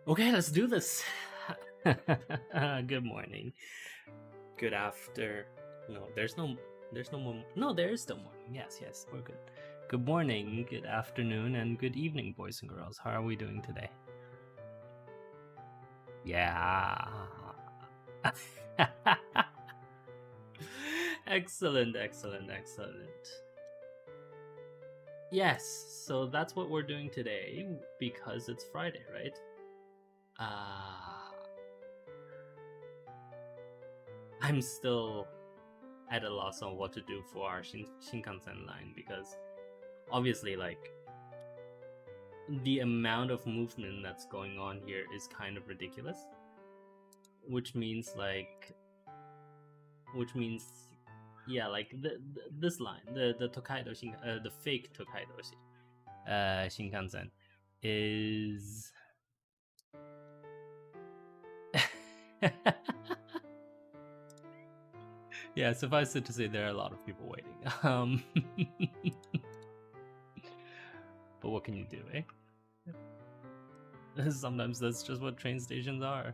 Okay, let's do this. Good morning. Good after. No, there's no more. No, there is still morning. Yes, we're good. Good morning, good afternoon, and good evening, boys and girls. How are we doing today? Yeah. Excellent. Yes, so that's what we're doing today because it's Friday, right? I'm still at a loss on what to do for our Shinkansen line because obviously, like, the amount of movement that's going on here is kind of ridiculous. Which means, yeah, like this line, the Tokaido the fake Tokaido Shinkansen is. Yeah, suffice it to say, there are a lot of people waiting. But what can you do, eh? Sometimes that's just what train stations are.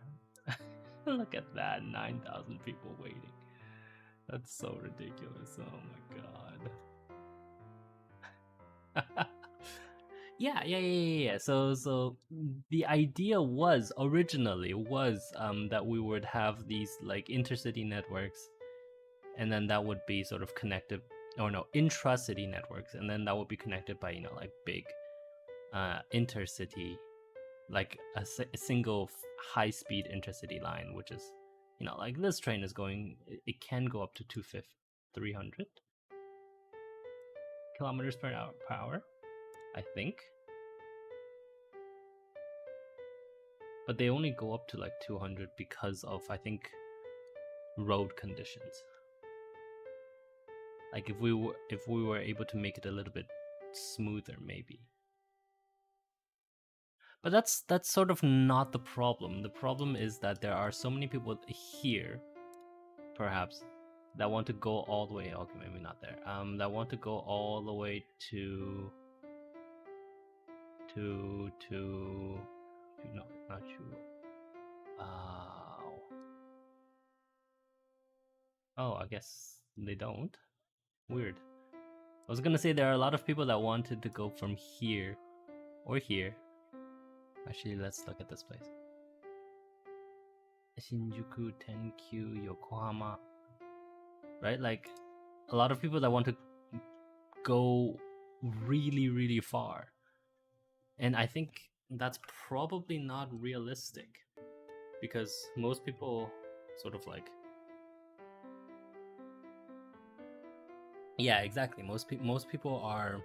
Look at that, 9,000 people waiting. That's so ridiculous. Oh my god. Yeah. So the idea was originally that we would have these like intercity networks, and then that would be sort of connected, or no, intracity networks, and then that would be connected by like big intercity, like a single high-speed intercity line, which is like this train is going. It can go up to 300 kilometers per hour, I think. But they only go up to like 200 because of, I think, road conditions. Like if we were able to make it a little bit smoother, maybe. But that's sort of not the problem. The problem is that there are so many people here, perhaps, that want to go all the way. Okay, maybe not there. That want to go all the way to no, not you. Oh, I guess they don't. Weird. I was gonna say there are a lot of people that wanted to go from here or here. Actually, let's look at this place. Shinjuku, Tenkyu, Yokohama. Right? Like, a lot of people that want to go really, really far. And I think that's probably not realistic. Because most people sort of like... Yeah, exactly. Most people are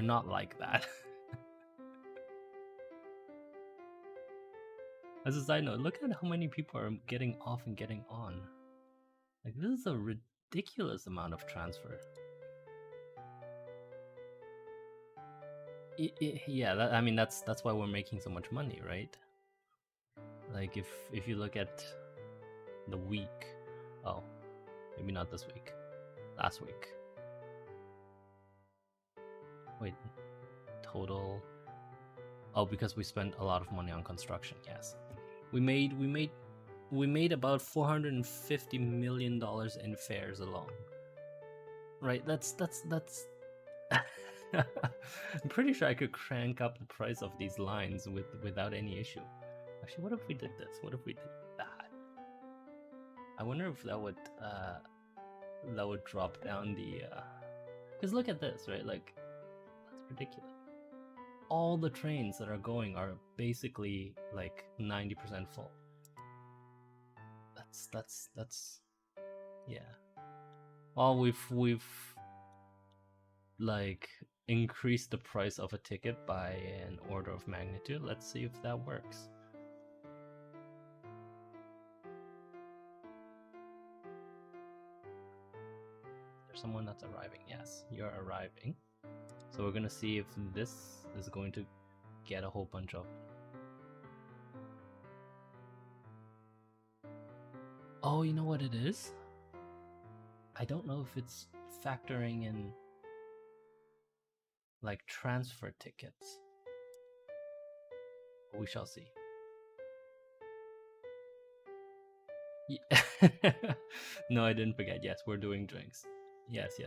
not like that. As a side note, look at how many people are getting off and getting on. Like, this is a ridiculous amount of transfer. Yeah, I mean that's why we're making so much money, right? Like if you look at the week, oh, maybe not this week, last week. Wait, total. Oh, because we spent a lot of money on construction. Yes, we made about $450 million in fares alone. Right, that's. I'm pretty sure I could crank up the price of these lines without any issue. Actually, what if we did this? What if we did that? I wonder if that would drop down the. Because look at this, right? Like, that's ridiculous. All the trains that are going are basically like 90% full. That's yeah. Well, we've like increased the price of a ticket by an order of magnitude. Let's see if that works. There's someone that's arriving. Yes, you're arriving. So we're gonna see if this is going to get a whole bunch of... Oh, you know what it is? I don't know if it's factoring in like transfer tickets. We shall see. No, I didn't forget. Yes, we're doing drinks. Yes.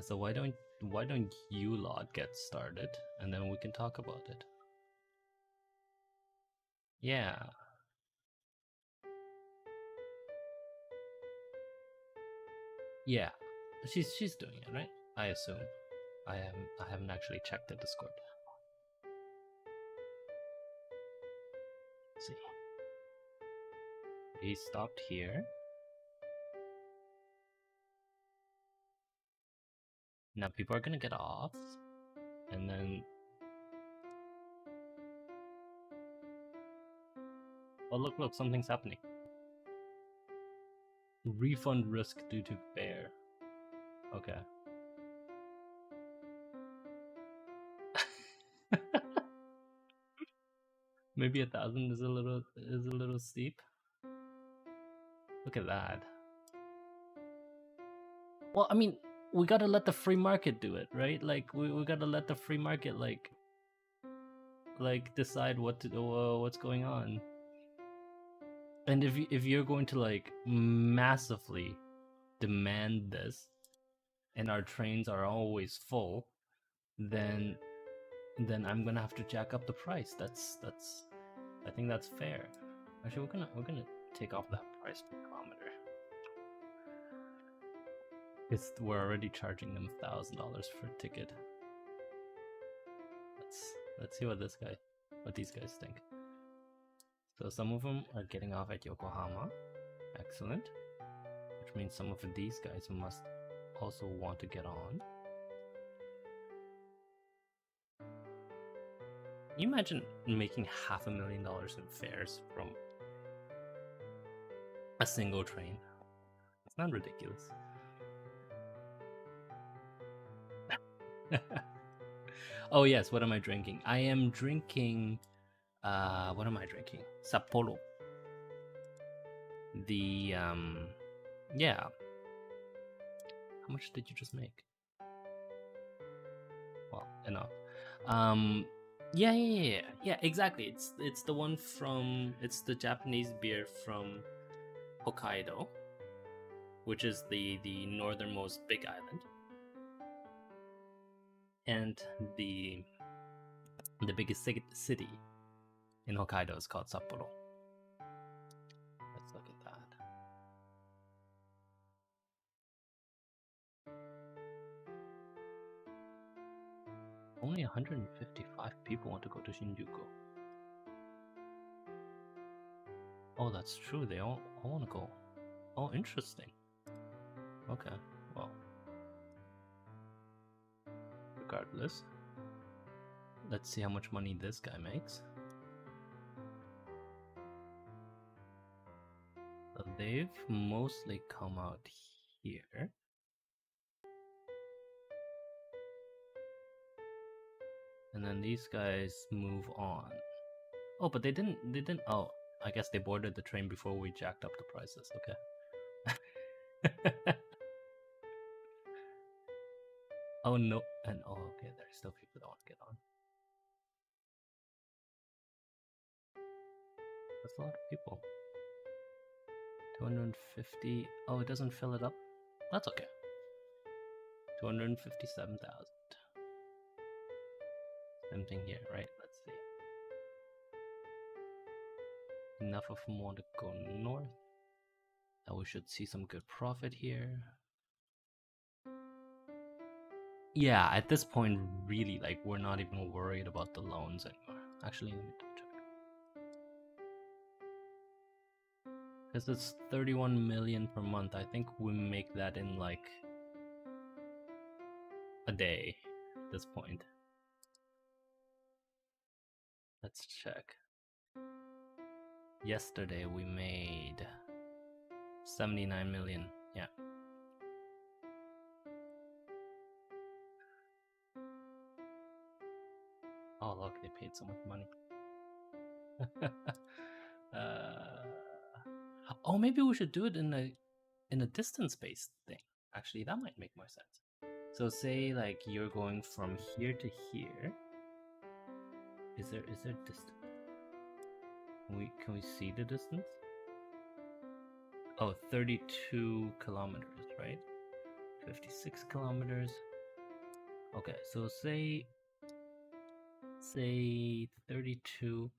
So why don't you lot get started and then we can talk about it? Yeah. Yeah. She's doing it, right? I assume. I haven't actually checked the Discord. Let's see. He stopped here. Now people are gonna get off, and then oh look, something's happening. Refund risk due to bear. Okay. Maybe 1,000 is a little steep. Look at that. Well, I mean, we gotta let the free market do it, right? Like we gotta let the free market like decide what to do, what's going on. And if you're going to like massively demand this, and our trains are always full, then I'm gonna have to jack up the price. That's I think that's fair. Actually, we're gonna take off that price per kilometer. We're already charging them $1,000 for a ticket. Let's see what these guys think. So some of them are getting off at Yokohama. Excellent. Which means some of these guys must also want to get on. Can you imagine making $500,000 in fares from a single train? It's not ridiculous. Oh yes, what am I drinking? I am drinking what am I drinking? Sapporo. The yeah. How much did you just make? Well, enough. Yeah, exactly. It's the one from it's the Japanese beer from Hokkaido, which is the northernmost big island. And the biggest city in Hokkaido is called Sapporo. Let's look at that. Only 155 people want to go to Shinjuku. Oh, that's true. They all want to go. Oh, interesting. Okay, well. Regardless. Let's see how much money this guy makes. So they've mostly come out here. And then these guys move on. Oh, but they didn't, oh, I guess they boarded the train before we jacked up the prices, okay. Oh no, and oh, okay, there's still people that want to get on. That's a lot of people. 250, oh, it doesn't fill it up? That's okay. 257,000. Same thing here, right? Let's see. Enough of them want to go north. Now we should see some good profit here. Yeah, at this point, really, like, we're not even worried about the loans anymore. Actually, let me double check. Because it's 31 million per month. I think we make that in, like, a day at this point. Let's check. Yesterday, we made 79 million. Yeah. Oh, look, they paid so much money. Oh, maybe we should do it in a distance-based thing. Actually, that might make more sense. So say like you're going from here to here, Is there distance? Can we see the distance? Oh, 32 kilometers, right? 56 kilometers. Okay, so say 32.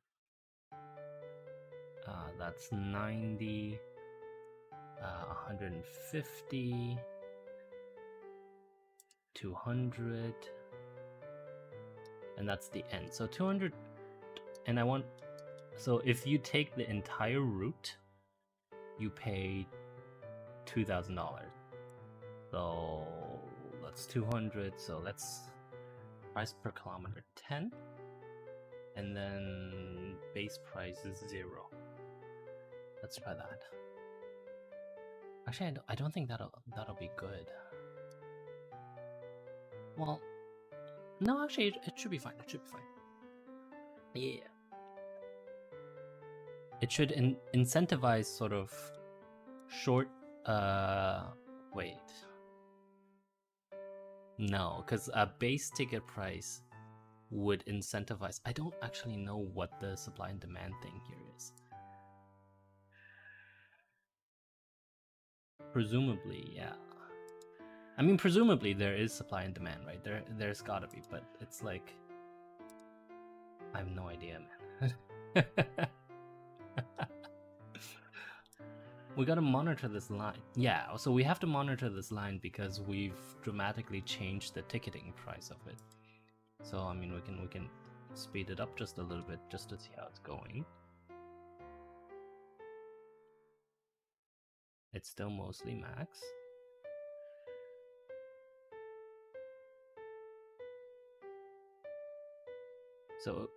That's 90. 150. 200. And that's the end. So 200. And I want. So if you take the entire route, you pay $2,000. So that's 200. So let's price per kilometer 10, and then base price is 0. Let's try that. Actually, I don't think that'll be good. Well, no, actually, it should be fine. It should be fine. Yeah. It should incentivize sort of short. Wait. No, because a base ticket price would incentivize. I don't actually know what the supply and demand thing here is. Presumably, yeah. I mean, presumably there is supply and demand, right? There's gotta be, but it's like, I have no idea, man. We gotta monitor this line. Yeah, so we have to monitor this line because we've dramatically changed the ticketing price of it. So I mean, we can speed it up just a little bit just to see how it's going. It's still mostly max. So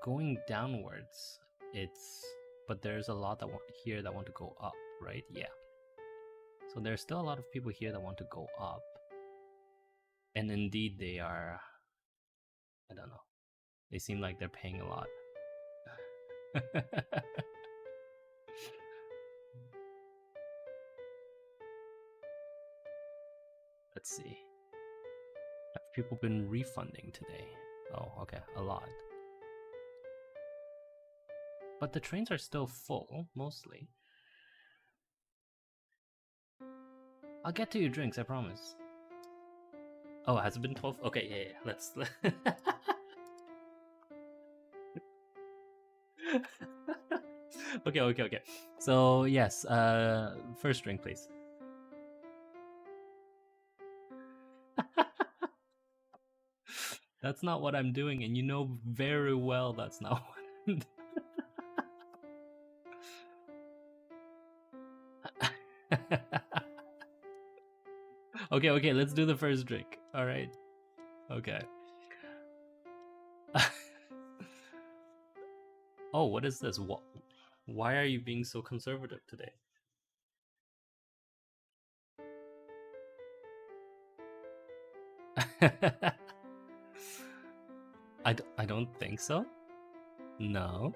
going downwards, but there's a lot that here that want to go up, right? Yeah. So there's still a lot of people here that want to go up. And indeed they are, I don't know. They seem like they're paying a lot. Let's see. Have people been refunding today? Oh, okay, a lot. But the trains are still full, mostly. I'll get to your drinks, I promise. Oh, has it been 12? Okay, yeah, let's... Okay. So, yes, first drink, please. That's not what I'm doing, and you know very well that's not what I'm doing. Okay, let's do the first drink. All right. Okay. Oh, what is this? Why are you being so conservative today? I don't think so. No.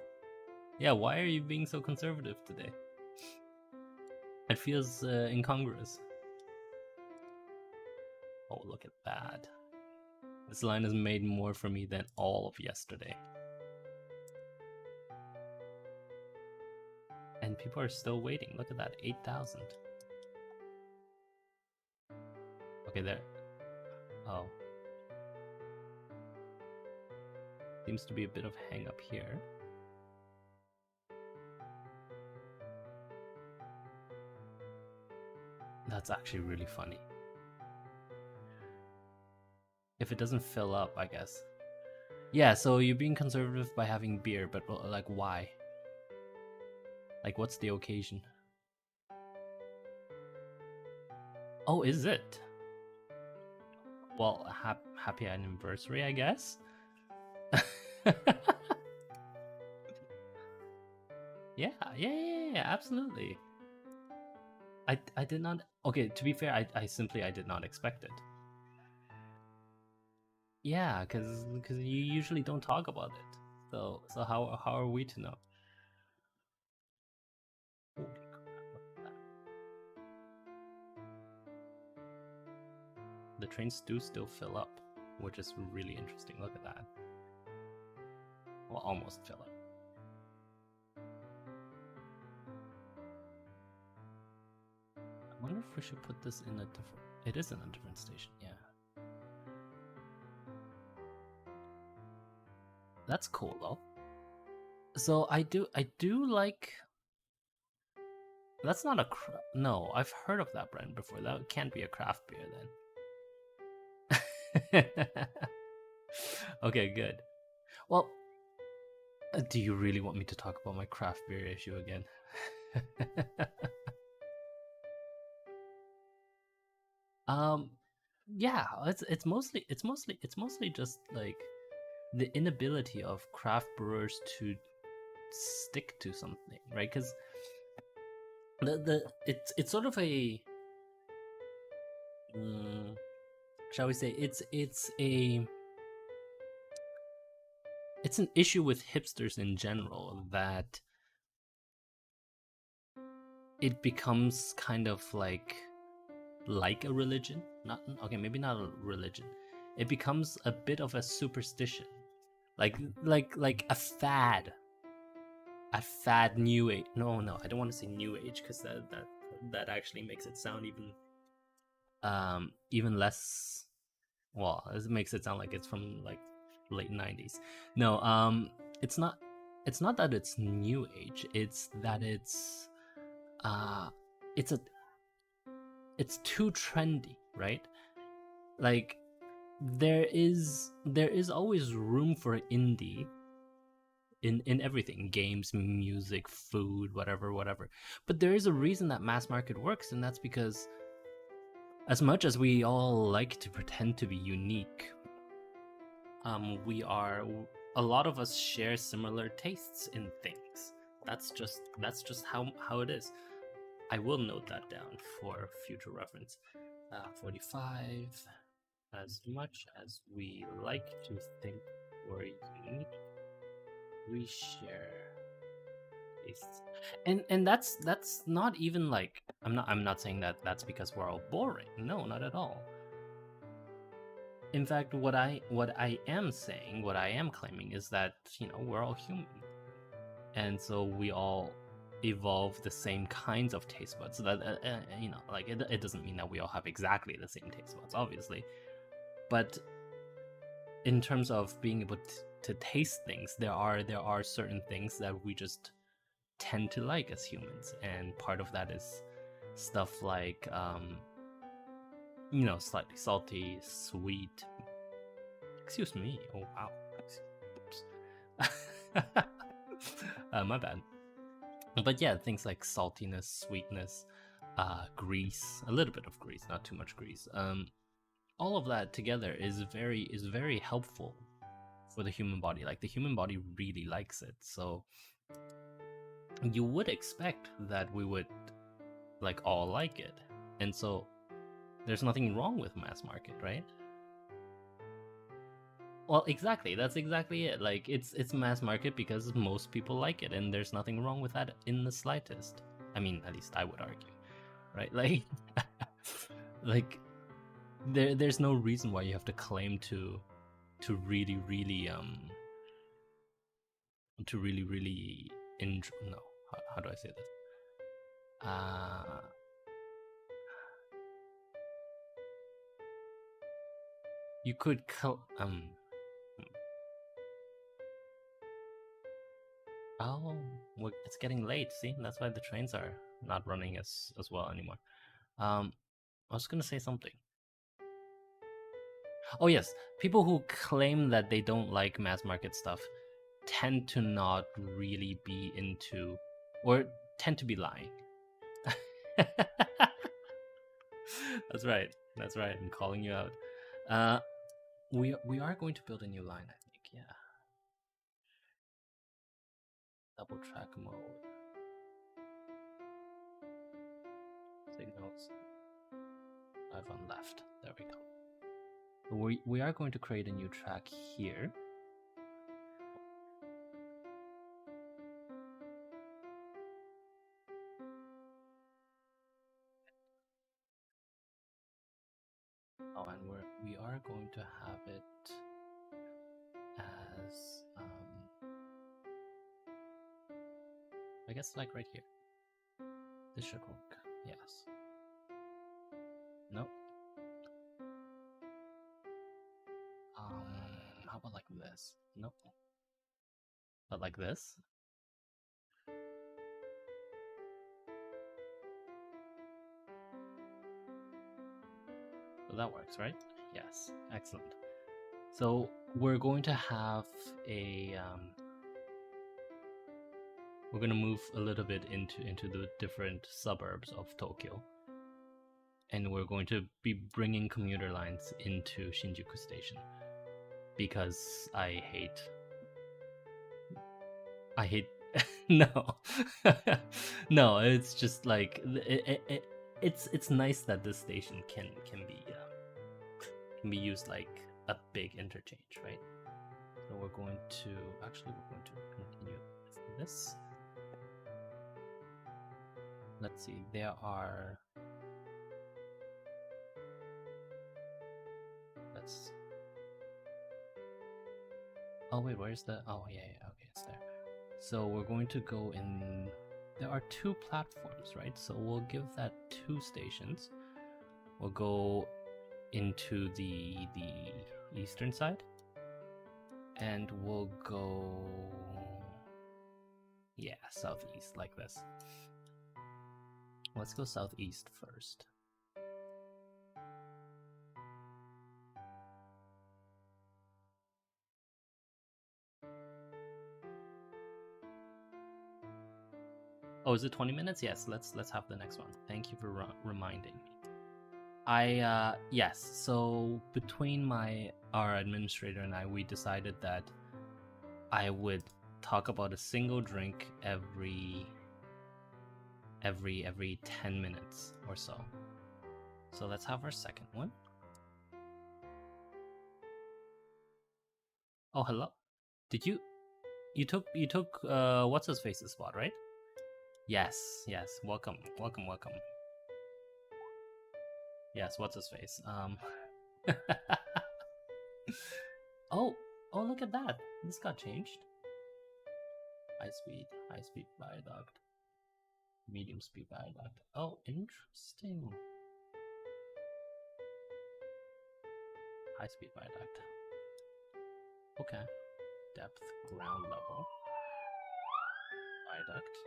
Yeah, why are you being so conservative today? It feels incongruous. Oh, look at that. This line has made more for me than all of yesterday. And people are still waiting. Look at that, 8,000. Okay, there. Oh. Seems to be a bit of hang up here. That's actually really funny. If it doesn't fill up, I guess. Yeah, so you're being conservative by having beer, but like why? Like what's the occasion? Oh, is it? Well, happy anniversary, I guess. Yeah, absolutely. I did not. Okay, to be fair, I simply did not expect it. Yeah, because you usually don't talk about it. So how are we to know? Holy crap, look at that. The trains do still fill up, which is really interesting. Look at that. Well, almost filler. I wonder if we should put this in a different. It is in a different station, yeah. That's cool though. So I do like. That's not a no. I've heard of that brand before. That can't be a craft beer then. Okay, good. Well, do you really want me to talk about my craft beer issue again? Yeah, it's mostly just like the inability of craft brewers to stick to something, right? Because it's sort of a shall we say it's an issue with hipsters in general that it becomes kind of like a religion. Not okay, maybe not a religion. It becomes a bit of a superstition, like a fad new age. No, I don't want to say new age because that actually makes it sound even less. Well, it makes it sound like it's from like late 90s. No, it's not. It's not that it's new age. It's that uh, it's a it's too trendy, right? Like there is always room for indie in everything, games, music, food, whatever, but there is a reason that mass market works, and that's because as much as we all like to pretend to be unique, we are a lot of us share similar tastes in things. That's just how it is. I will note that down for future reference. 45. As much as we like to think we're unique, we share tastes, and that's not even like I'm not saying that that's because we're all boring. No, not at all. In fact, what I am saying, what I am claiming is that we're all human, and so we all evolve the same kinds of taste buds. So that like it doesn't mean that we all have exactly the same taste buds, obviously, but in terms of being able to taste things, there are certain things that we just tend to like as humans, and part of that is stuff like slightly salty, sweet. Excuse me. Oh wow. My bad. But yeah, things like saltiness, sweetness, grease, a little bit of grease, not too much grease. All of that together is very helpful for the human body. Like the human body really likes it. So you would expect that we would all like it. And so there's nothing wrong with mass market, right? Well, exactly. That's exactly it. Like it's mass market because most people like it, and there's nothing wrong with that in the slightest. I mean, at least I would argue, right? Like like there's no reason why you have to claim to really really to really really enjoy. No, how do I say this? Uh you could oh, well, it's getting late. See, that's why the trains are not running as well anymore. Um, I was gonna say something. Oh yes, people who claim that they don't like mass market stuff tend to not really be into, or tend to be lying. That's right. That's right. I'm calling you out. Uh, we are going to build a new line, I think. Yeah. Double track mode. Signals. I've on left. There we go. We are going to create a new track here. Oh, and we are going to have it as I guess like right here. This should work. Yes. Nope. How about like this? Nope. But like this? So that works, right? Yes. Excellent. So we're going to have a we're going to move a little bit into the different suburbs of Tokyo, and we're going to be bringing commuter lines into Shinjuku Station because I hate no. No, it's just like it's nice that this station can be used like a big interchange, right? So we're going to continue with this. Let's see, there are oh wait, where's the yeah, okay, it's there. So we're going to go in. There are 2 platforms, right? So we'll give that 2 stations. We'll go into the eastern side, and we'll go southeast like this. Let's go southeast first. Oh, is it 20 minutes? Yes, let's have the next one. Thank you for reminding me. Yes, so between our administrator and I, we decided that I would talk about a single drink every 10 minutes or so. So let's have our second one. Oh, hello. Did you took what's his face's spot, right? Yes. Welcome. Yes, what's his face? Oh, look at that. This got changed. High speed viaduct. Medium speed viaduct. Oh, interesting. High speed viaduct. Okay. Depth, ground level. Viaduct.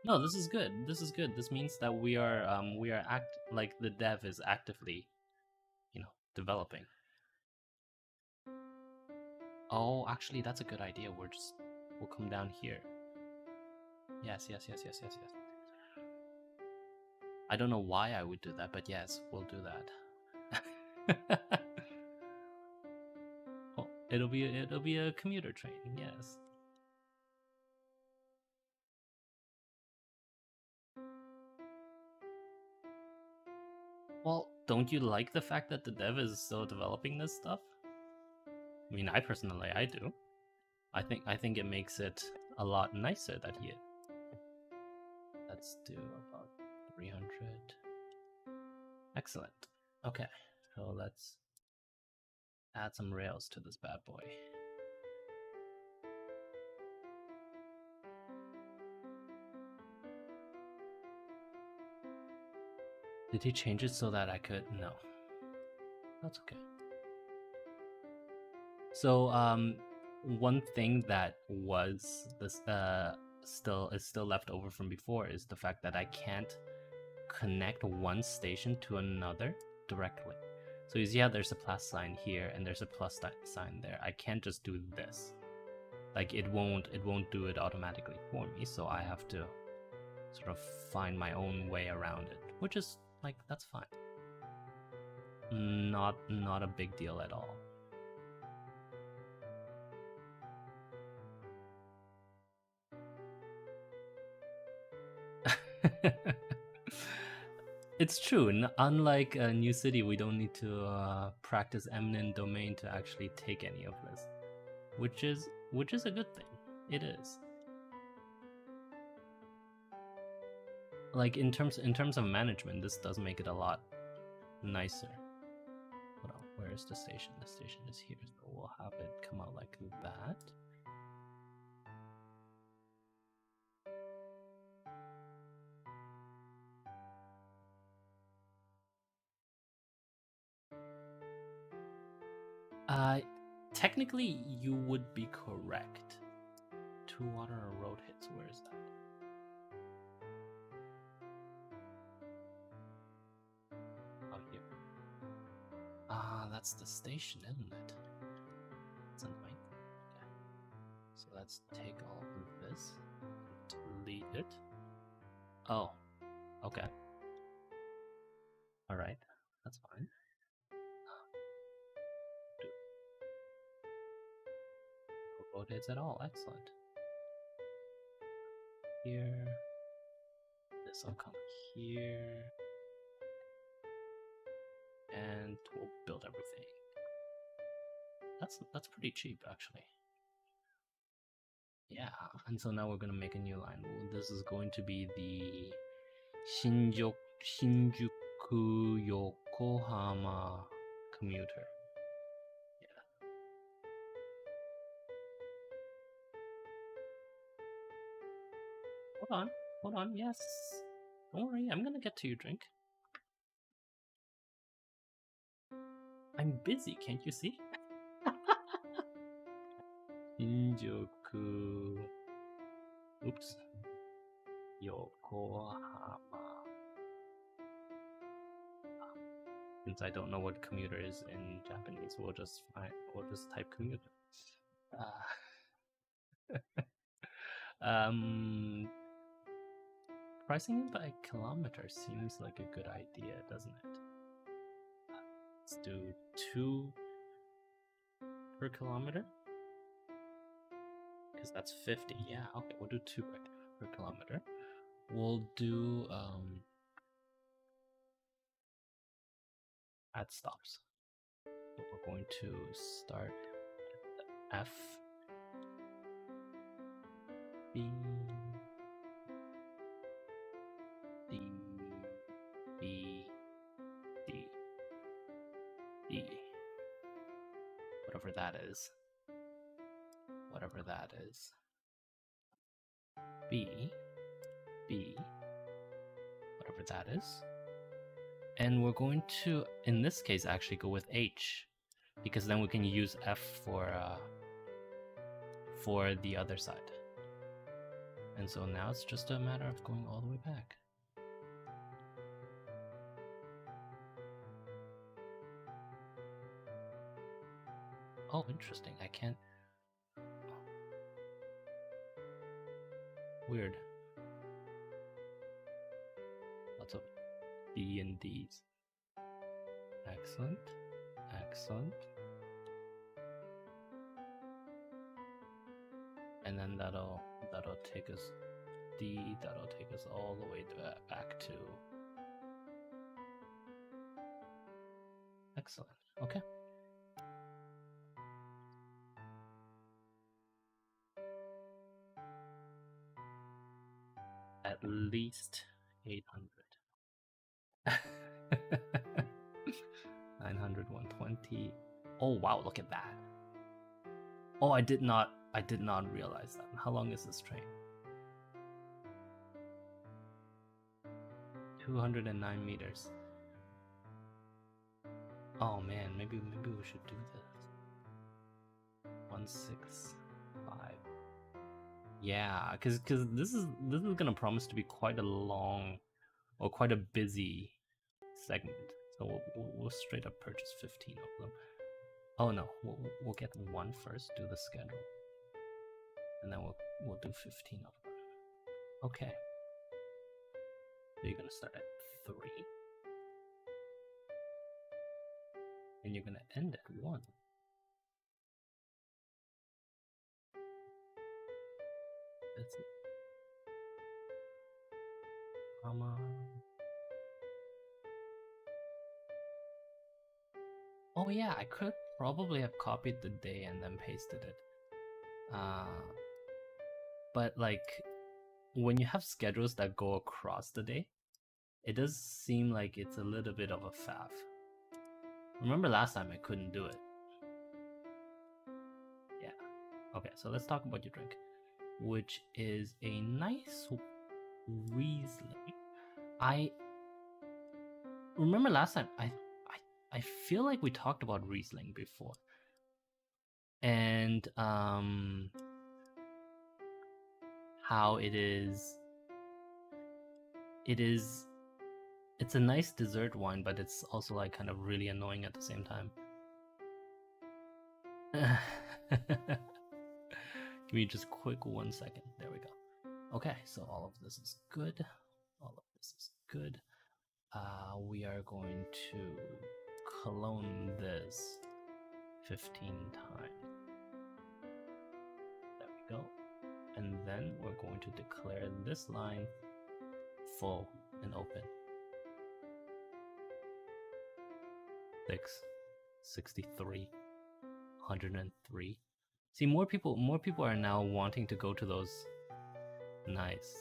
No, this is good. This means that we are like the dev is actively, developing. Oh, actually, that's a good idea. We'll come down here. Yes. I don't know why I would do that, but yes, we'll do that. Oh, it'll be a commuter train. Yes. Well, don't you like the fact that the dev is still developing this stuff? I mean, I personally do. I think it makes it a lot nicer that he. Let's do about 300. Excellent. Okay, so let's add some rails to this bad boy. Did he change it so that I could? No. That's okay. So, one thing that was this still left over from before is the fact that I can't connect one station to another directly. So you see how there's a plus sign here and there's a plus sign there. I can't just do this. Like it won't do it automatically for me, so I have to sort of find my own way around it, which is like that's fine. Not a big deal at all. It's true. Unlike New City, we don't need to practice eminent domain to actually take any of this, which is a good thing. It is. Like in terms of management, this does make it a lot nicer. Hold on, where is the station? The station is here, so we'll have it come out like that. Technically, you would be correct. 2 water and road hits. Where is that? Oh, here. That's the station, isn't it? It's annoying. Okay. So let's take all of this, delete it. Oh, okay. All right, that's fine. No road hits at all. Excellent. Here. This will come here. And we'll build everything. That's pretty cheap, actually. Yeah, and so now we're gonna make a new line. This is going to be the Shinjuku Yokohama commuter. Yeah. Hold on. Yes. Don't worry, I'm gonna get to your drink. I'm busy, can't you see? Shinjuku. Oops. Yokohama. Since I don't know what commuter is in Japanese, we'll just type commuter. Pricing it by kilometer seems like a good idea, doesn't it? Let's do 2 per kilometer. Because that's 50. Yeah, okay, we'll do 2 per kilometer. We'll do add stops. So we're going to start at F, B, D, B, D, D. Whatever that is. Whatever that is. B, whatever that is. And we're going to, in this case, actually go with H, because then we can use F for the other side. And so now it's just a matter of going all the way back. Oh, interesting. I can't... Weird. Lots of D and Ds. Excellent. Excellent. And then that'll take us D, that'll take us all the way back to... Excellent. Okay. At least 800. 900, 120. Oh wow, look at that. Oh, I did not realize that. How long is this train? 209 meters. Oh man, maybe we should do this. 165. Yeah, because this is gonna promise to be quite a long or quite a busy segment. So we'll straight up purchase 15 of them. Oh no, we'll get 1 first, do the schedule, and then we'll do 15 of them. Okay. So you're gonna start at 3, and you're gonna end at 1. That's it. Come on. Oh yeah, I could probably have copied the day and then pasted it. But like, when you have schedules that go across the day, it does seem like it's a little bit of a faff. Remember last time I couldn't do it. Yeah. Okay, so let's talk about your drink, which is a nice Riesling. I remember last time I feel like we talked about Riesling before, and how it's a nice dessert wine, but it's also like kind of really annoying at the same time. Give me just quick 1 second. There we go. Okay, so all of this is good. All of this is good. We are going to clone this 15 times. There we go. And then we're going to declare this line full and open. 6, 63, 103. See, more people are now wanting to go to those. Nice.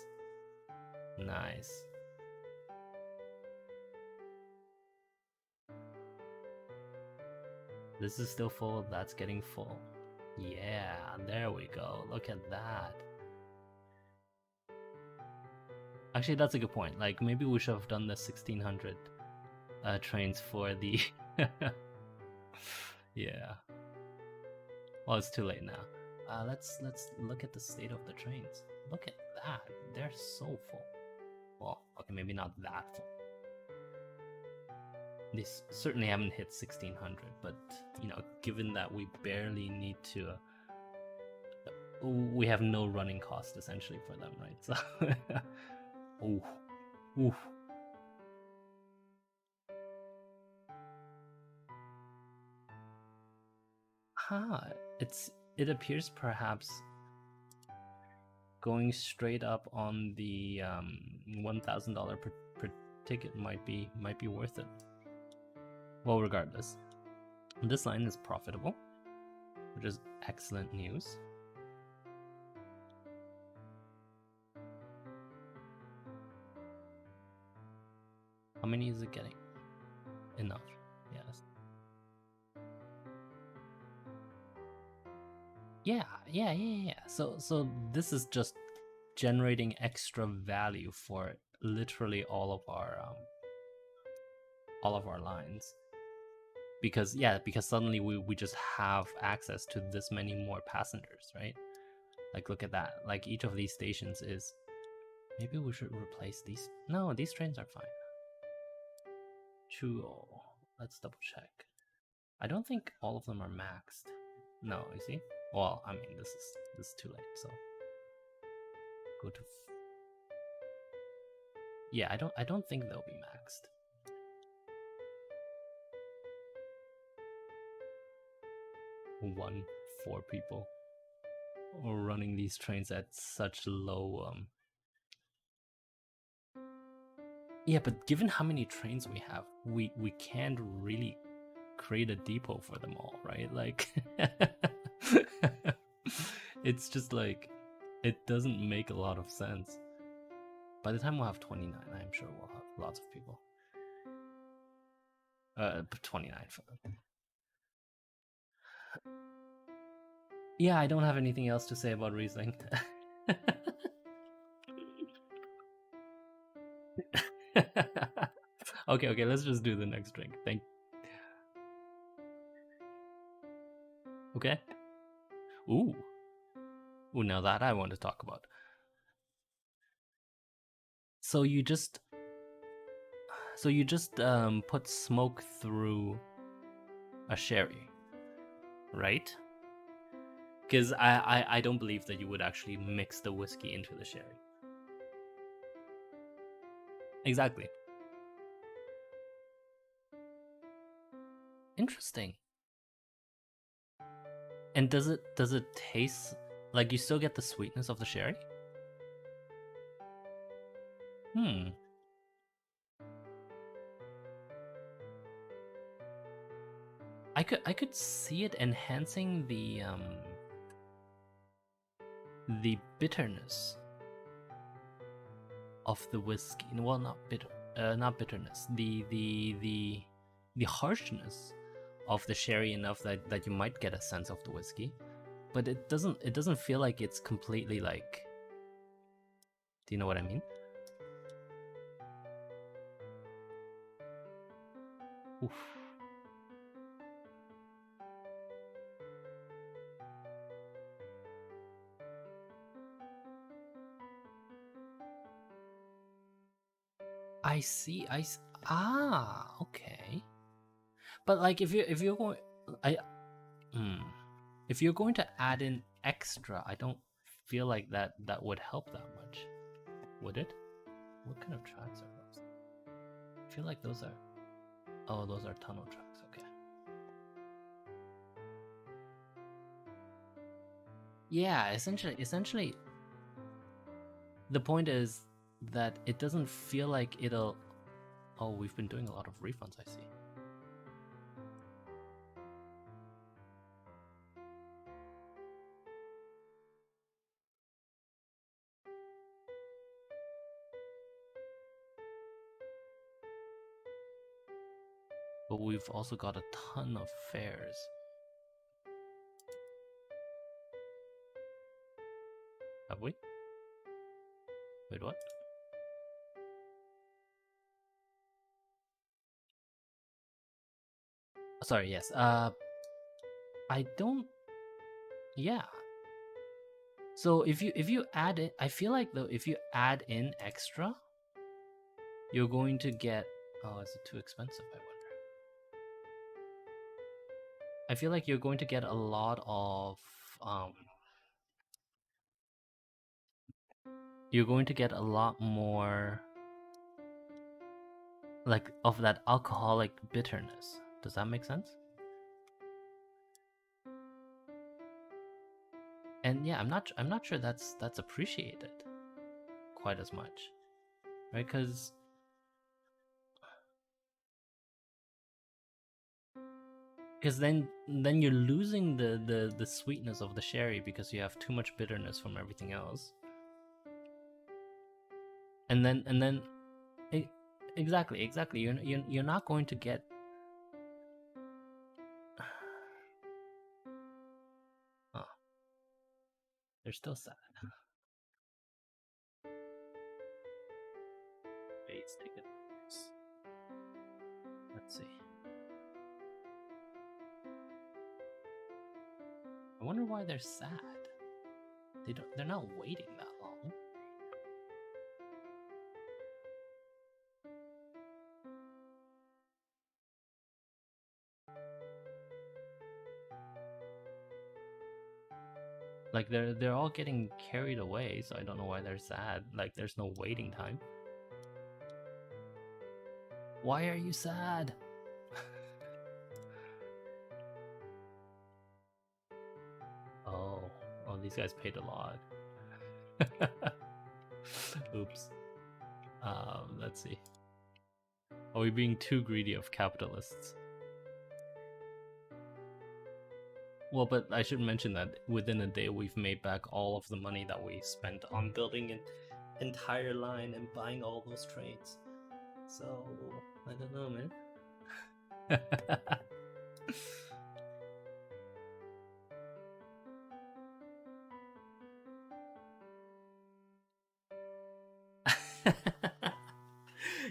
This is still full, that's getting full. Yeah, there we go. Look at that. Actually, that's a good point. Like, maybe we should have done the 1600 trains for the... Yeah. Well, it's too late now. Let's look at the state of the trains. Look at that. They're so full. Well, okay, maybe not that full. They certainly haven't hit 1600, but, you know, given that we barely need to... we have no running cost, essentially, for them, right? So... Ooh. It appears perhaps going straight up on the $1,000 per ticket might be worth it. Well, regardless, this line is profitable, which is excellent news. How many is it getting? Enough, yes. Yeah. So this is just generating extra value for literally all of our lines. Because suddenly we just have access to this many more passengers, right? Like, look at that. Like, each of these stations is... Maybe we should replace these. No, these trains are fine. Chuo. Let's double check. I don't think all of them are maxed. No, you see? Well, I mean, this is too late, so go to... Yeah, I don't think they'll be maxed. Four people running these trains at such low Yeah, but given how many trains we have, we can't really create a depot for them all, right? Like it's just like, it doesn't make a lot of sense. By the time we'll have 29, I'm sure we'll have lots of people. 29 for them. Yeah, I don't have anything else to say about Riesling. Okay, let's just do the next drink. Okay. Ooh, now that I want to talk about. So you just put smoke through a sherry, right? Because I don't believe that you would actually mix the whiskey into the sherry. Exactly. Interesting. And does it taste like you still get the sweetness of the sherry? I could see it enhancing the bitterness of the whiskey. Well, not bitterness. The harshness of the sherry enough that you might get a sense of the whiskey, but it doesn't feel like it's completely like... Do you know what I mean? Oof. I see. Okay. But like, if you're going, I if you're going to add in extra, I don't feel like that would help that much, would it? What kind of tracks are those? I feel like those are. Oh, those are tunnel tracks. Okay. Yeah, essentially, the point is that it doesn't feel like it'll. Oh, we've been doing a lot of refunds. I see. But we've also got a ton of fares. Have we? Wait, what? Sorry, yes. I don't. Yeah. So if you add it, I feel like though if you add in extra, you're going to get. Oh, is it too expensive? I wonder. I feel like you're going to get a lot of. You're going to get a lot more. Like of that alcoholic bitterness. Does that make sense? And yeah, I'm not sure that's appreciated quite as much, right? Because then you're losing the sweetness of the sherry because you have too much bitterness from everything else. And then exactly you're not going to get. Oh, they're still sad. Bates ticket. Let's see. I wonder why they're sad. They're not waiting that long. Like they're all getting carried away, so I don't know why they're sad. Like there's no waiting time. Why are you sad? Oh, these guys paid a lot. Oops. Let's see. Are we being too greedy of capitalists? Well, but I should mention that within a day we've made back all of the money that we spent on building an entire line and buying all those trains. So, I don't know, man.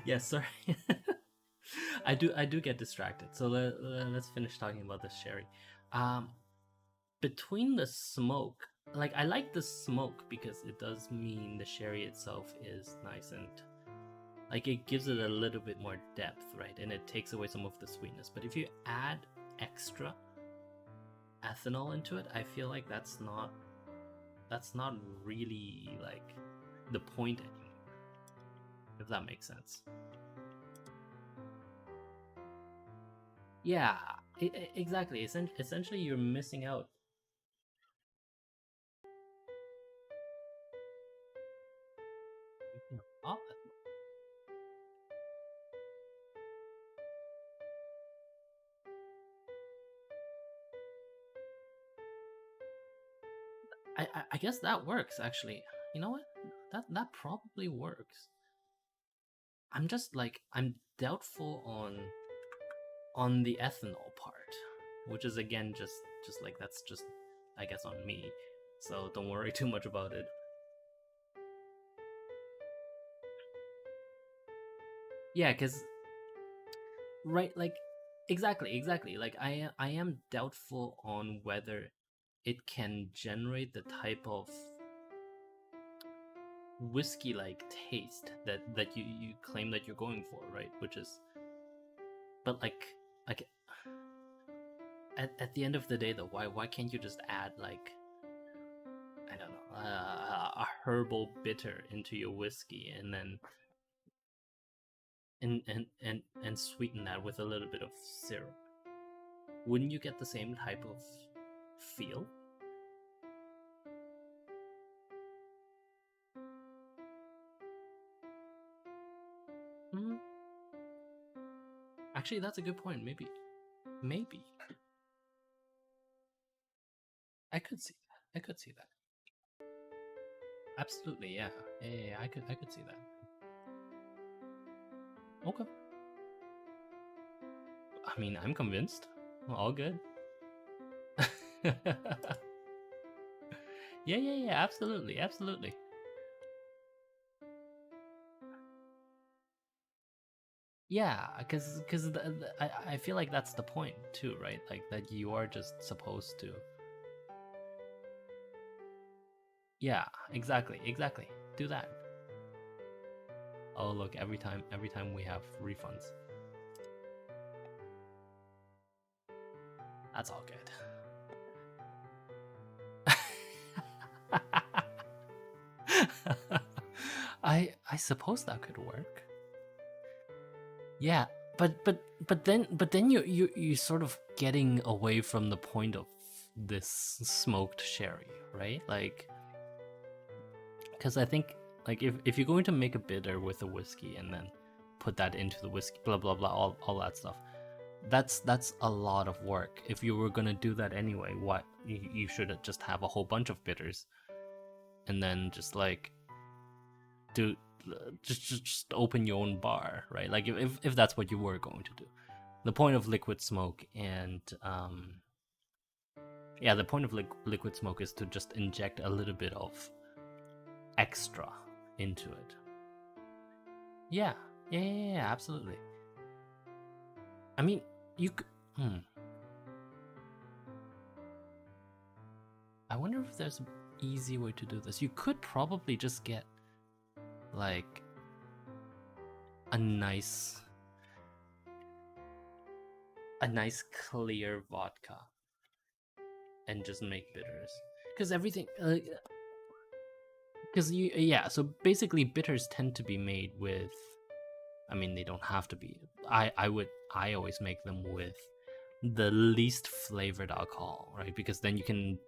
Yeah, sorry. I do get distracted. So let's finish talking about this sherry. Between the smoke, like I like the smoke because it does mean the sherry itself is nice and like it gives it a little bit more depth, right? And it takes away some of the sweetness. But if you add extra ethanol into it, I feel like that's not really like the point anymore. If that makes sense. Yeah, exactly. Essentially, you're missing out. Oh, I guess that works actually. You know what? That probably works. I'm just like I'm doubtful on the ethanol part, which is again just like that's just I guess on me. So don't worry too much about it. Yeah, because right, like exactly. Like I am doubtful on whether it can generate the type of whiskey-like taste that you claim that you're going for, right? Which is, but like at the end of the day, though, why can't you just add like, I don't know, a herbal bitter into your whiskey and then and sweeten that with a little bit of syrup? Wouldn't you get the same type of feel? Mm. Actually, that's a good point. Maybe I could see that. I could see that. Absolutely, yeah. Yeah, I could see that. Okay. I mean, I'm convinced. All good. Yeah. Absolutely. Yeah, because I feel like that's the point too, right? Like that you are just supposed to. Yeah, exactly. Do that. Oh, look, every time we have refunds. That's all good. I suppose that could work. Yeah, but then you sort of getting away from the point of this smoked sherry, right? Like, because I think like if you're going to make a bitter with a whiskey and then put that into the whiskey, blah blah blah, all that stuff, that's a lot of work. If you were gonna do that anyway, what you should just have a whole bunch of bitters, and then just like do just open your own bar, right? Like if that's what you were going to do. The point of liquid smoke and the point of liquid smoke is to just inject a little bit of extra into it. Yeah, absolutely. I mean, you could. I wonder if there's an easy way to do this. You could probably just get like a nice clear vodka and just make bitters, because everything so basically bitters tend to be made with, I mean, they don't have to be. I always make them with the least flavored alcohol, right? Because then you can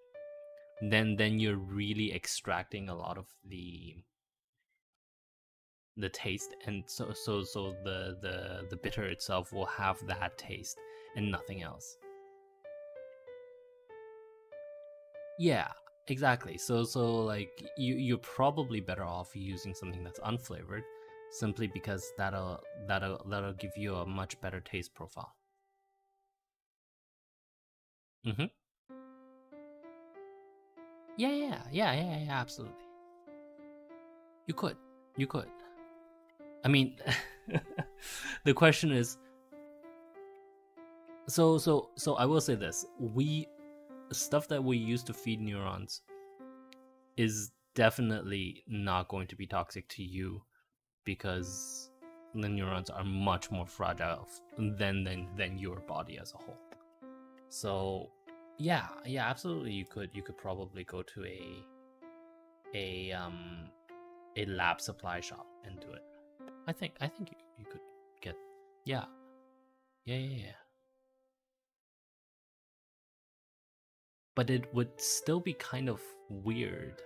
then you're really extracting a lot of the taste, and so the bitter itself will have that taste and nothing else. Yeah, exactly. So like you're probably better off using something that's unflavored, simply because that'll give you a much better taste profile. Mm-hmm. Yeah, absolutely. You could. I mean, the question is, so I will say this: stuff that we use to feed neurons is definitely not going to be toxic to you, because the neurons are much more fragile than your body as a whole. So yeah, absolutely, you could probably go to a lab supply shop and do it. I think you could get. Yeah. But it would still be kind of weird.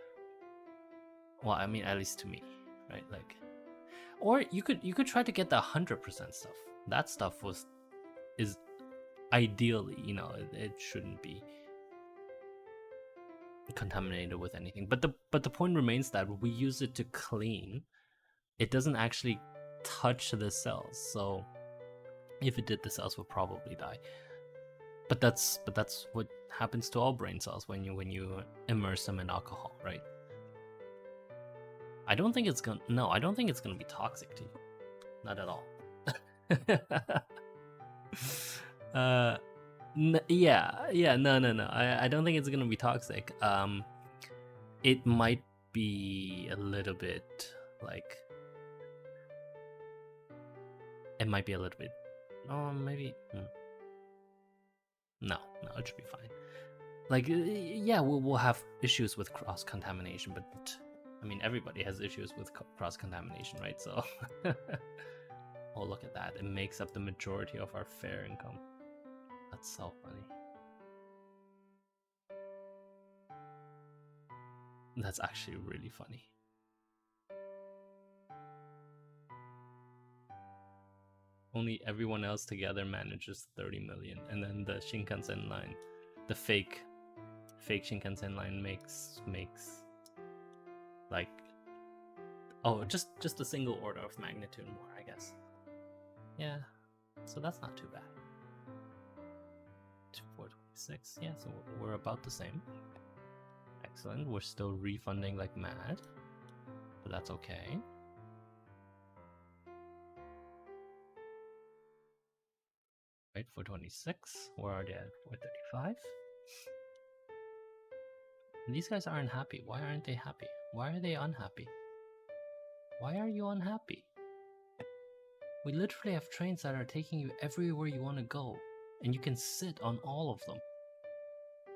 Well, I mean, at least to me, right? Like, or you could try to get the 100% stuff. That stuff is ideally, it shouldn't be contaminated with anything. But the point remains that we use it to clean. It doesn't actually touch the cells. So if it did, the cells would probably die. But that's what happens to all brain cells when you immerse them in alcohol, right? I don't think it's gonna be toxic to you. Not at all. No. I don't think it's gonna be toxic. It might be a little bit like, it might be a little bit, oh, maybe, no, it should be fine. Like, yeah, we'll have issues with cross-contamination, but I mean, everybody has issues with cross-contamination, right? So, oh, look at that. It makes up the majority of our fair income. That's so funny. That's actually really funny. Only everyone else together manages 30 million, and then the Shinkansen line, the fake Shinkansen line makes like, oh, just a single order of magnitude more, I guess. Yeah, so that's not too bad. 426, yeah, so we're about the same. Excellent. We're still refunding like mad, but that's okay. Right, 426. Where are they at? 435. These guys aren't happy. Why aren't they happy? Why are they unhappy? Why are you unhappy? We literally have trains that are taking you everywhere you want to go, and you can sit on all of them.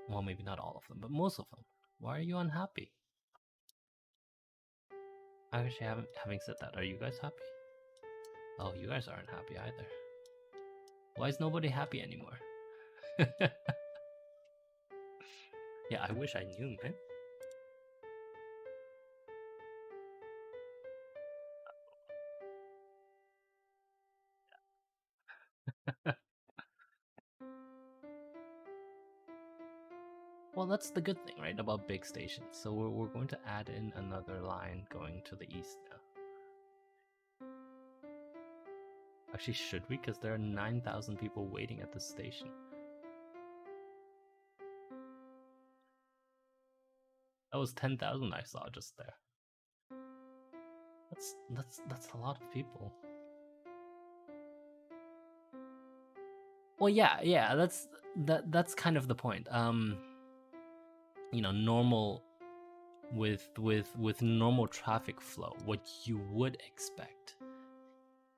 Well, maybe not all of them, but most of them. Why are you unhappy? Actually, having said that, are you guys happy? Oh, you guys aren't happy either. Why is nobody happy anymore? Yeah, I wish I knew, man. Well, that's the good thing, right, about big stations. So we're going to add in another line going to the east now. Actually, should we? Because there are 9,000 people waiting at this station. That was 10,000 I saw just there. That's a lot of people. Well, yeah, that's kind of the point. You know, normal with normal traffic flow, what you would expect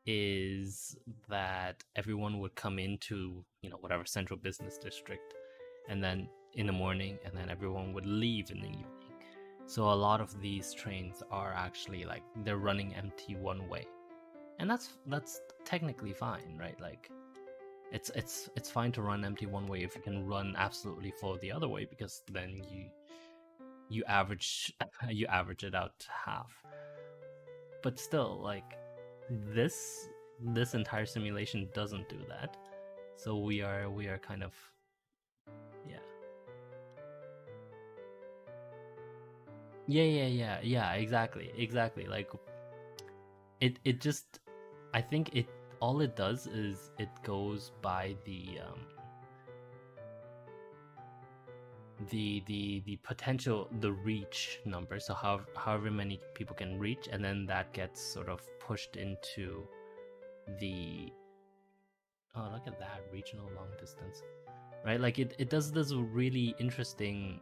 is that everyone would come into, you know, whatever central business district, and then in the morning, and then everyone would leave in the evening. So a lot of these trains are actually like, they're running empty one way, and that's technically fine, right? Like, it's fine to run empty one way if you can run absolutely full the other way, because then you average you average it out to half. But still, like, this entire simulation doesn't do that. So we are kind of, yeah. Yeah, exactly. Like, it just, I think it, all it does is it goes by the potential, the reach number, so however many people can reach, and then that gets sort of pushed into the, oh, look at that, regional long distance, right? Like, it does this really interesting,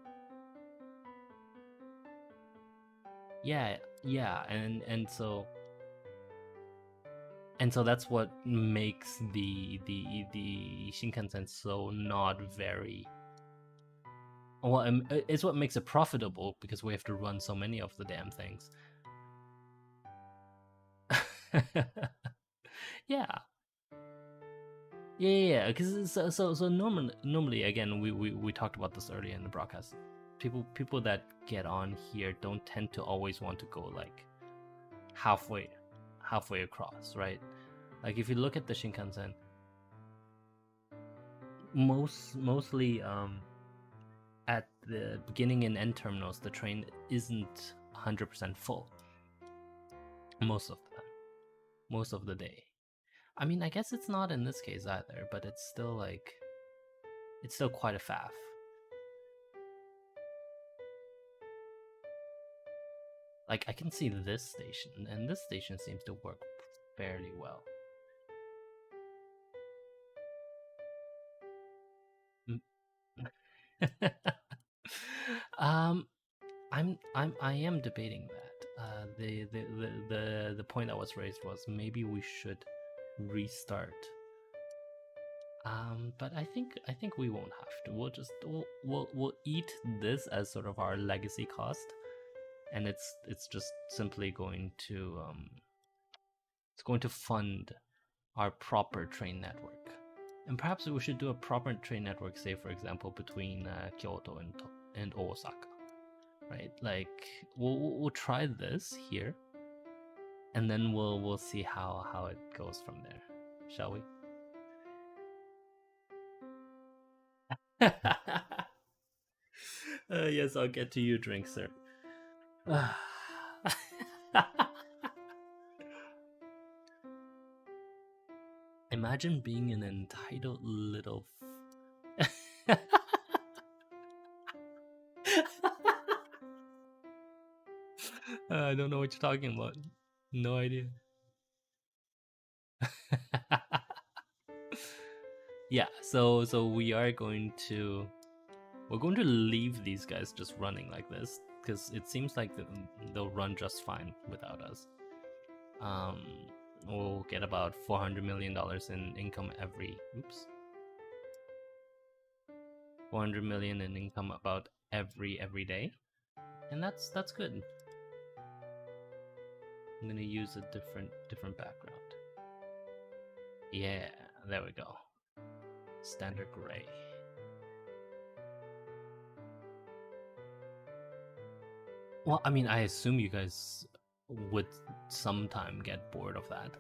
yeah, and so that's what makes the Shinkansen so not very well. It's what makes it profitable, because we have to run so many of the damn things. Yeah, because so normally, again, we talked about this earlier in the broadcast. People that get on here don't tend to always want to go like halfway across, right? Like, if you look at the Shinkansen, mostly at the beginning and end terminals, the train isn't 100% full most of the time, most of the day. I mean, I guess it's not in this case either, but it's still like, it's still quite a faff. Like, I can see this station, and this station seems to work fairly well. um, I am debating that. The point that was raised was maybe we should restart. But I think we won't have to. We'll eat this as sort of our legacy cost, and it's just simply going to fund our proper train network. And perhaps we should do a proper train network, say for example between Kyoto and Osaka, right? Like we'll try this here, and then we'll see how it goes from there, shall we? Yes, I'll get to you, drink, sir. Imagine being an entitled little. I don't know what you're talking about. No idea. Yeah, so we're going to leave these guys just running like this because it seems like they'll run just fine without us. We'll get about $400 million in income every. Oops. 400 million in income about every day, and that's good. I'm gonna use a different background. Yeah, there we go. Standard gray. Well, I mean, I assume you guys would sometime get bored of that.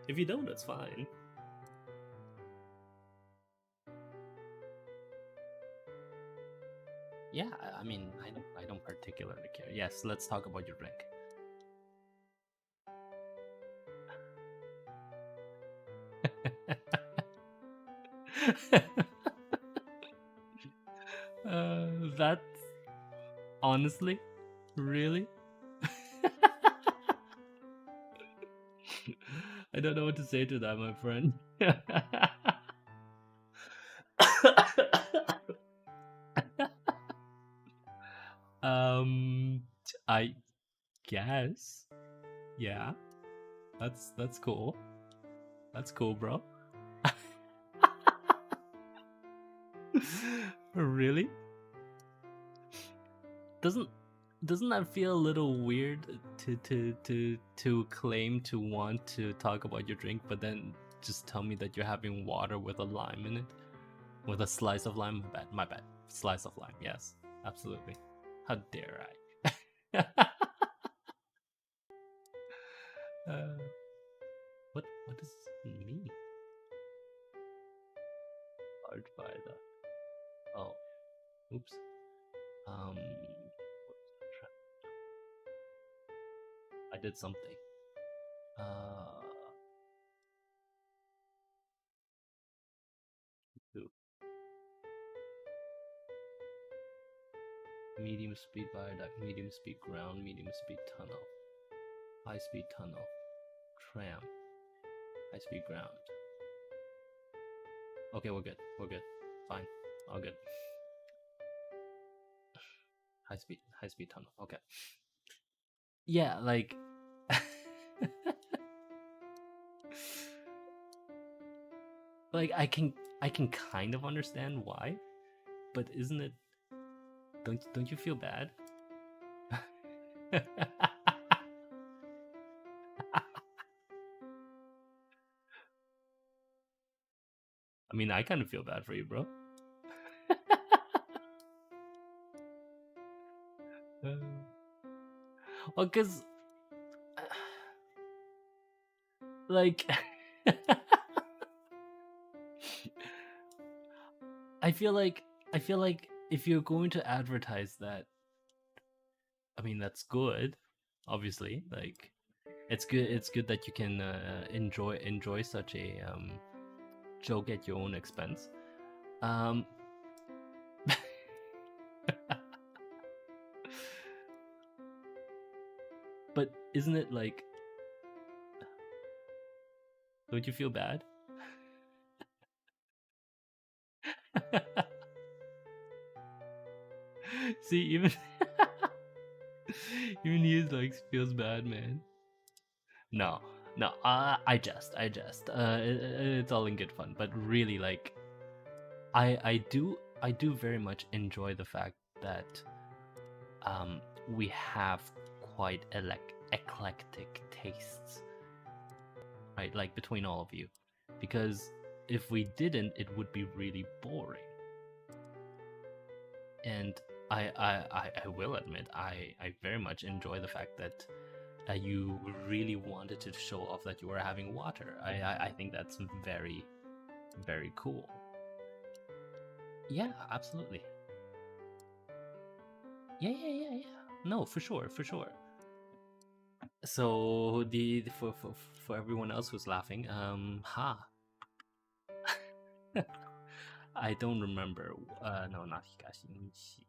If you don't, that's fine. Yeah, I mean, I don't particularly care. Yes, let's talk about your drink. That's honestly, really. I don't know what to say to that, my friend. I guess. Yeah. That's cool. That's cool, bro. Really? Doesn't that feel a little weird to claim to want to talk about your drink, but then just tell me that you're having water with a lime in it? With a slice of lime? My bad. Slice of lime, yes. Absolutely. How dare I? What does this mean? Large by the. Oh, oops. I did something. Two. Medium speed viaduct, medium speed ground, medium speed tunnel, high speed tunnel, tram, high speed ground. Okay, we're good. We're good. Fine. All good. High speed tunnel. Okay. Yeah, like like I can kind of understand why, but isn't it don't you feel bad? I mean, I kind of feel bad for you, bro. Well, cause like I feel like if you're going to advertise that, I mean that's good, obviously. Like it's good that you can enjoy such a joke at your own expense. But isn't it like, don't you feel bad? See, even even he like feels bad, man. No, no, I jest. It's all in good fun, but really, like, I do very much enjoy the fact that we have quite eclectic tastes, right? Like between all of you, because if we didn't, it would be really boring. And I will admit, I very much enjoy the fact that you really wanted to show off that you were having water. I think that's very, very cool. Yeah, absolutely. Yeah. No, for sure. So for everyone else who's laughing, I don't remember. No, not Hikashi. Nishi.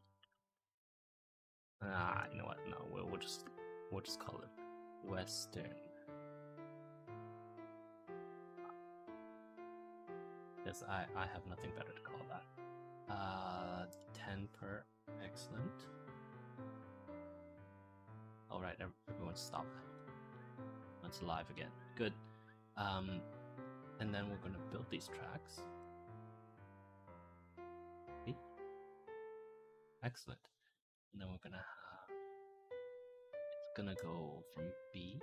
You know what? No, we'll just call it Western. Because I have nothing better to call that. 10 per. Excellent. All right, everyone stop. It's live again. Good. And then we're gonna build these tracks. See? Excellent. And then we're gonna have, it's gonna go from B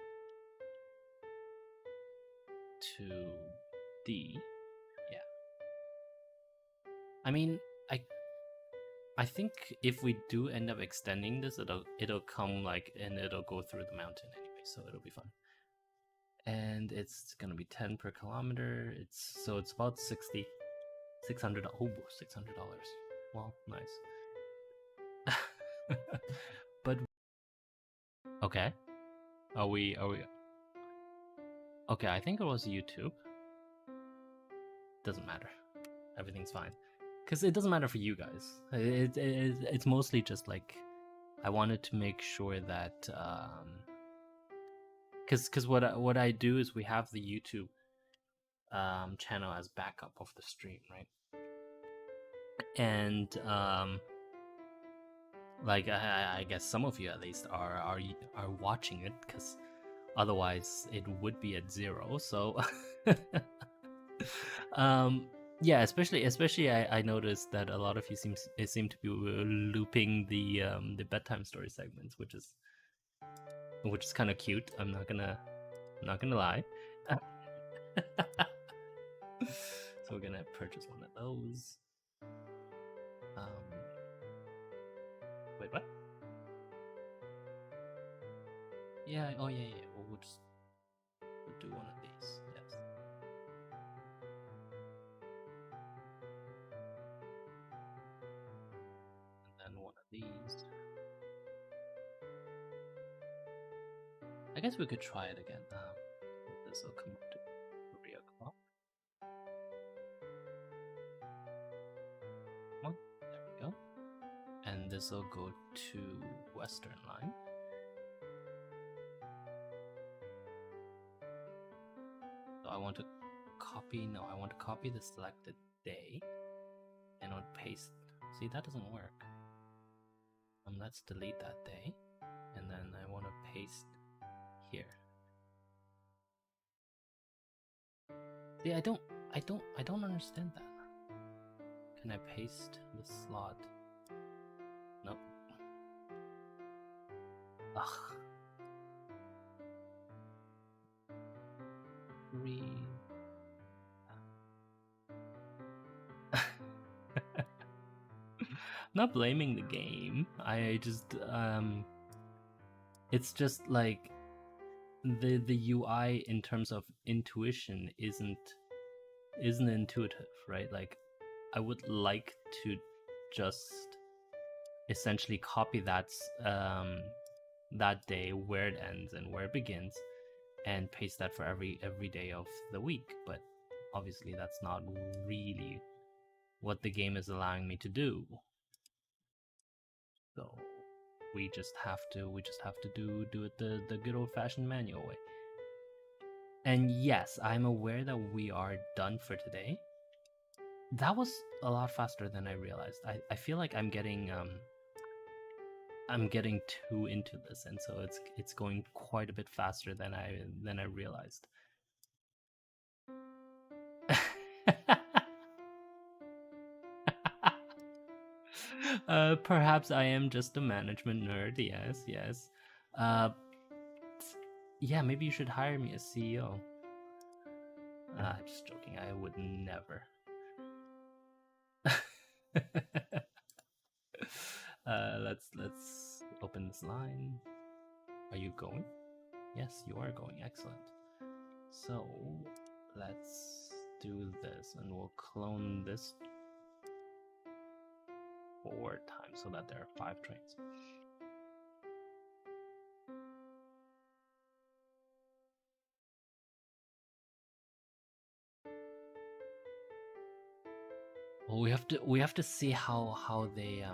to D. Yeah. I mean, I think if we do end up extending this, it'll come like, and it'll go through the mountain anyway, so it'll be fun. And it's gonna be 10 per kilometer. It's about 60, $600. Oh, $600. Well, nice. But okay, are we? Okay, I think it was YouTube. Doesn't matter. Everything's fine. Because it doesn't matter for you guys. It's mostly just like, I wanted to make sure that because what I do is we have the YouTube channel as backup of the stream, right? And like I guess some of you at least are watching it, because otherwise it would be at 0. So yeah, especially I noticed that a lot of you seem to be looping the bedtime story segments, which is kind of cute. I'm not gonna lie. So we're gonna purchase one of those. Wait, what? Yeah. Oh yeah. We'll do one of these. Yes. And then one of these. I guess we could try it again. This will come up to 3 o'clock. Come on, there we go. And this will go to Western line. So I want to copy. No, I want to copy the selected day, and I'll paste. See, that doesn't work. Let's delete that day, and then I want to paste here. See, I don't understand that. Can I paste the slot? Nope. Ugh. Not blaming the game. I just it's just like the UI in terms of intuition isn't intuitive, right? Like, I would like to just essentially copy that day, where it ends and where it begins, and paste that for every day of the week. But obviously that's not really what the game is allowing me to do. So we just have to do it the good old-fashioned manual way. And yes, I'm aware that we are done for today. That was a lot faster than I realized. I feel like I'm getting I'm getting too into this, and so it's going quite a bit faster than I realized. Perhaps I am just a management nerd. Yes, yes. Yeah, maybe you should hire me as CEO. I'm just joking. I would never. Let's open this line. Are you going? Yes, you are going. Excellent. So let's do this, and we'll clone this 4 times so that there are 5 trains. Well, we have to see how they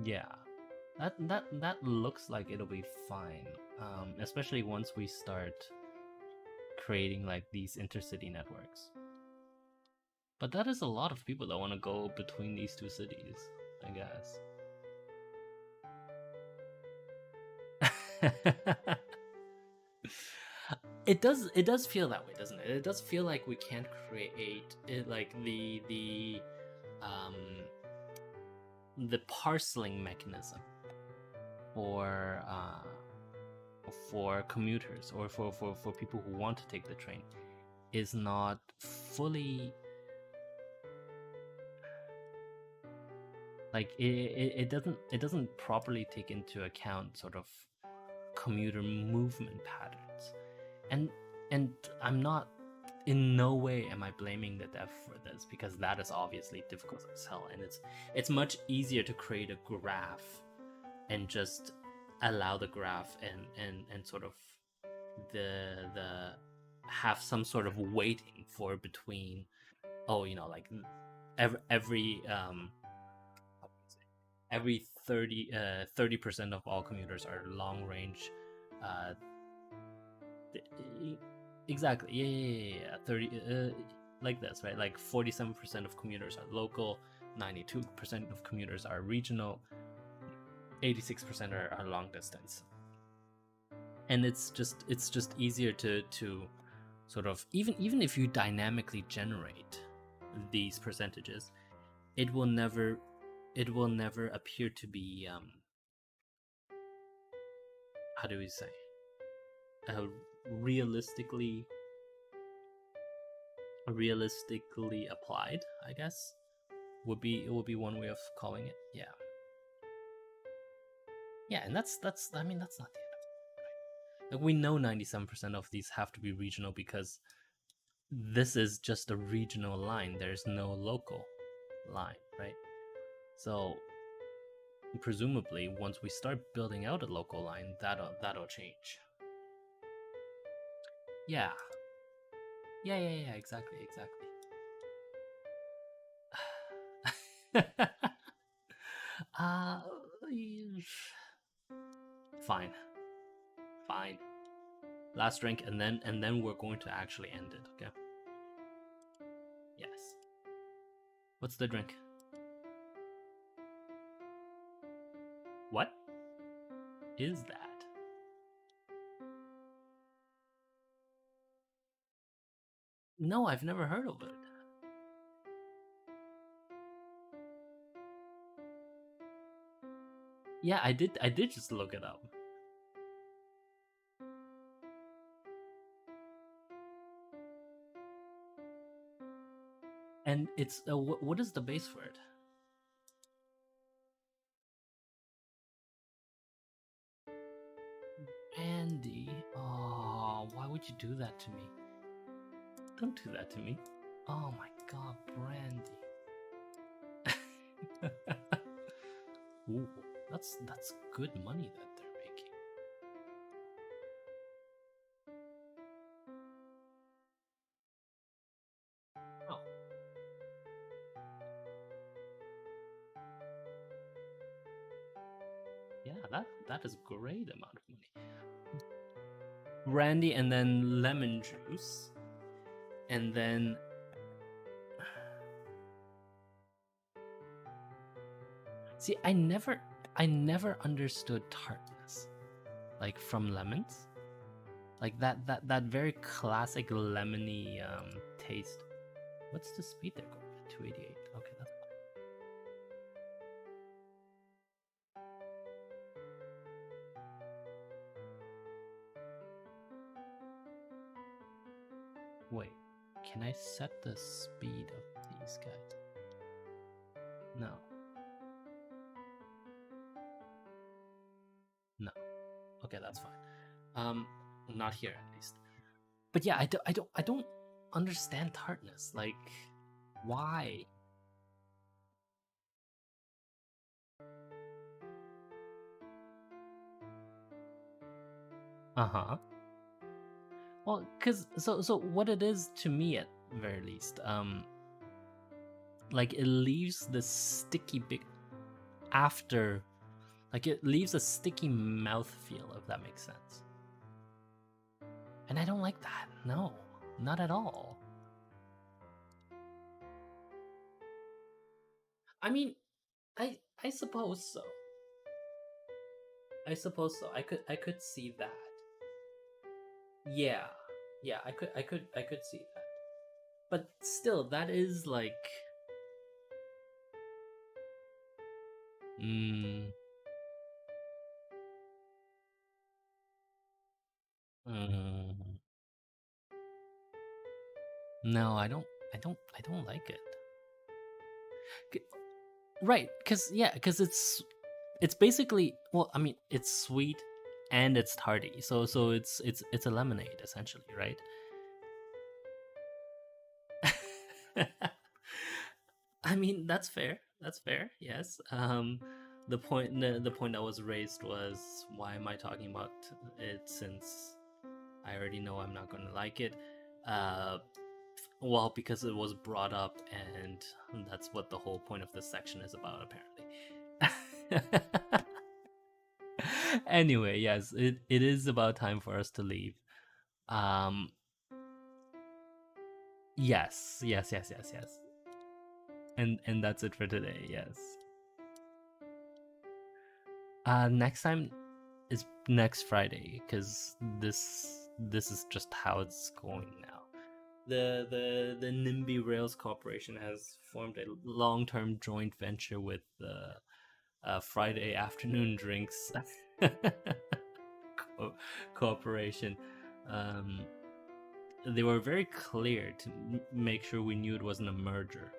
yeah. That looks like it'll be fine. Especially once we start creating like these intercity networks. But that is a lot of people that want to go between these 2 cities, I guess. It does feel that way, doesn't it? It does feel like we can't create it, like the parceling mechanism for commuters or for people who want to take the train is not fully, like it doesn't properly take into account sort of commuter movement patterns. And I'm not, in no way am I blaming the dev for this, because that is obviously difficult as hell, and it's much easier to create a graph and just allow the graph and sort of the have some sort of weighting for between, oh, you know, like every 30% of all commuters are long range. Exactly. Yeah. 30. Like this, right? Like 47% of commuters are local, 92% of commuters are regional, 86% are long distance. And it's just easier to sort of, even if you dynamically generate these percentages, it will never appear to be how do we say, realistically applied, I guess, would be one way of calling it. Yeah, and that's I mean, that's not the end of it, right? Like, we know 97% of these have to be regional because this is just a regional line. There's no local line, right? So presumably once we start building out a local line, that'll change. Yeah, exactly. uh fine last drink, and then we're going to actually end it. Okay, yes. What's the drink? What is that? No, I've never heard of it. Yeah, I did just look it up. And it's what is the base for it? Andy, oh, why would you do that to me? Don't do that to me. Oh my god, brandy. Ooh, that's good money that they're making. Oh. Yeah, that is a great amount of money. Brandy and then lemon juice. And then See, I never understood tartness, like from lemons, like that very classic lemony taste. What's the speed there going at? 288. Okay, that's fine. Wait, can I set the speed of these guys? No. No. Okay, that's fine. Not here at least. But yeah, I don't understand tartness. Like, why? Uh-huh. Well, cause so what it is to me at very least, like it leaves the sticky bit after, like it leaves a sticky mouthfeel, if that makes sense. And I don't like that. No, not at all. I mean, I suppose so. I suppose so. I could see that. Yeah. Yeah, I could see that. But still, that is like mm, mm, no, I don't like it. Right, cuz yeah, cuz it's basically, well, I mean, it's sweet and it's tarty. So it's a lemonade essentially, right? I mean, that's fair. That's fair. Yes. The point that was raised was, why am I talking about it since I already know I'm not going to like it? Uh, well, because it was brought up, and that's what the whole point of this section is about, apparently. Anyway, yes, it is about time for us to leave. Um, yes. And that's it for today. Yes. Next time is next Friday, because this is just how it's going now. The Nimby Rails Corporation has formed a long-term joint venture with the Friday Afternoon Drinks Corporation. They were very clear to make sure we knew it wasn't a merger.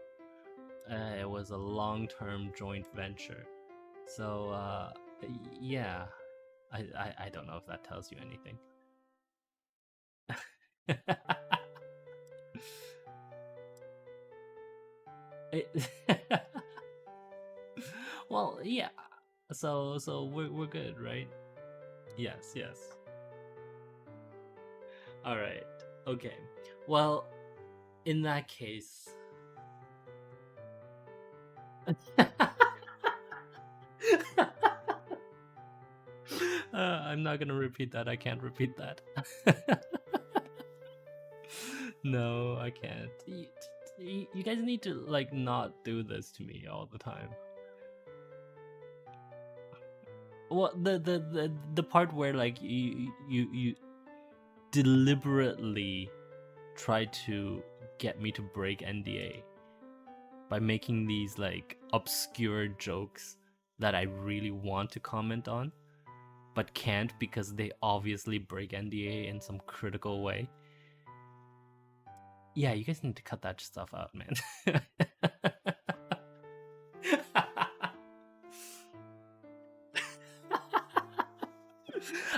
It was a long-term joint venture. So yeah, I don't know if that tells you anything. Well, yeah. So we're good, right? Yes. All right. Okay. Well, in that case, I'm not gonna repeat that. I can't repeat that. No, I can't. You guys need to like not do this to me all the time. Well, the part where like you deliberately try to get me to break NDA by making these like obscure jokes that I really want to comment on, but can't because they obviously break NDA in some critical way. Yeah, you guys need to cut that stuff out, man.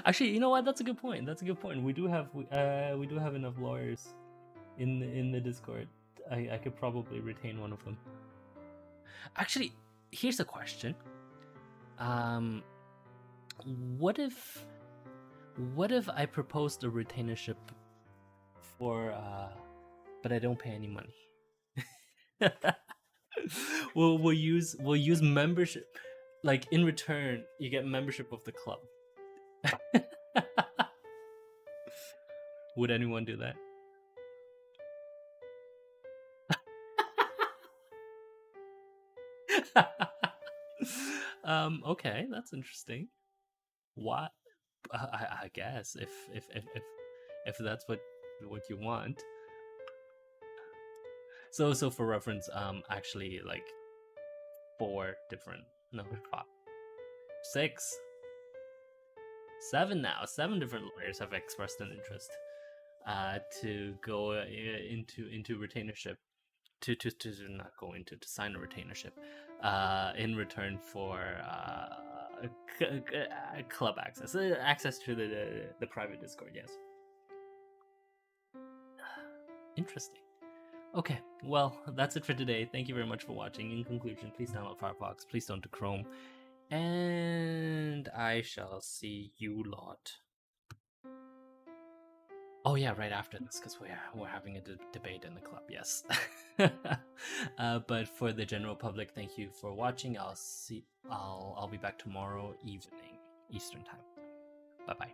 Actually, you know what? That's a good point. We do have enough lawyers in the Discord. I could probably retain one of them. Actually, here's a question. What if I proposed a retainership for but I don't pay any money? we'll use membership. Like in return, you get membership of the club. Would anyone do that? Okay, that's interesting. What? I guess if that's what you want. So for reference, actually like 4 different, no, 5, 6, 7 now. 7 different lawyers have expressed an interest to go into retainership, to not go into, to sign a retainership in return for club access, access to the private Discord. Yes. Interesting. Okay, well, that's it for today. Thank you very much for watching. In conclusion, please download Firefox, please don't do Chrome, and I shall see you lot. Oh yeah, right after this, because we're having a debate in the club. Yes. But for the general public, thank you for watching. I'll be back tomorrow evening Eastern time. Bye bye.